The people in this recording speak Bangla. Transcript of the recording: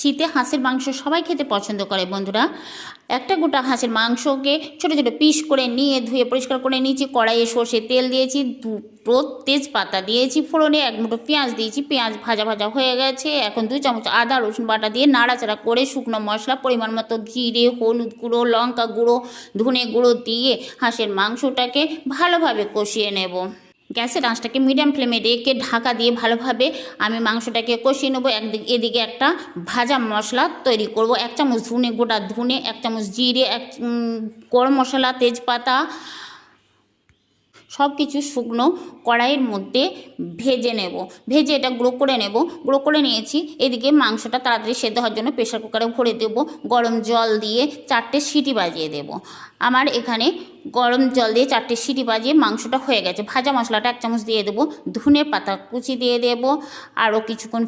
শীতে হাঁসের মাংস সবাই খেতে পছন্দ করে বন্ধুরা। একটা গোটা হাঁসের মাংসকে ছোটো ছোটো পিস করে নিয়ে ধুয়ে পরিষ্কার করে নিয়েছি। কড়াইয়ে সর্ষের তেল দিয়েছি, দুটো তেজপাতা দিয়েছি, ফোড়নে এক মুঠো পেঁয়াজ দিয়েছি। পেঁয়াজ ভাজা ভাজা হয়ে গেছে। এখন 2 চামচ আদা রসুন বাটা দিয়ে নাড়াচাড়া করে শুকনো মশলা পরিমাণ মতো জিরে, হলুদ গুঁড়ো, লঙ্কা গুঁড়ো, ধনে গুঁড়ো দিয়ে হাঁসের মাংসটাকে ভালোভাবে কষিয়ে নেব। গ্যাসের আঁচটাকে মিডিয়াম ফ্লেমে রেখে ঢাকা দিয়ে ভালোভাবে আমি মাংসটাকে কষিয়ে নেবো। এদিকে একটা ভাজা মশলা তৈরি করব। 1 চামচ ধনে, গোটা ধনে, 1 চামচ জিরে, গরম মশলা, তেজপাতা সব কিছু শুকনো কড়াইয়ের মধ্যে ভেজে নেব। ভেজে এটা গুঁড়ো করে নেব। গুঁড়ো করে নিয়েছি। এদিকে মাংসটা তাড়াতাড়ি সেদ্ধ হওয়ার জন্য প্রেশার কুকারে ভরে দেব। গরম জল দিয়ে 4টে সিটি বাজিয়ে দেব। আমার এখানে গরম জল দিয়ে 4টে সিটি বাজিয়ে মাংসটা হয়ে গেছে। ভাজা মশলাটা 1 চামচ দিয়ে দেবো। ধনে পাতা কুচি দিয়ে দেব। আরও কিছুক্ষণ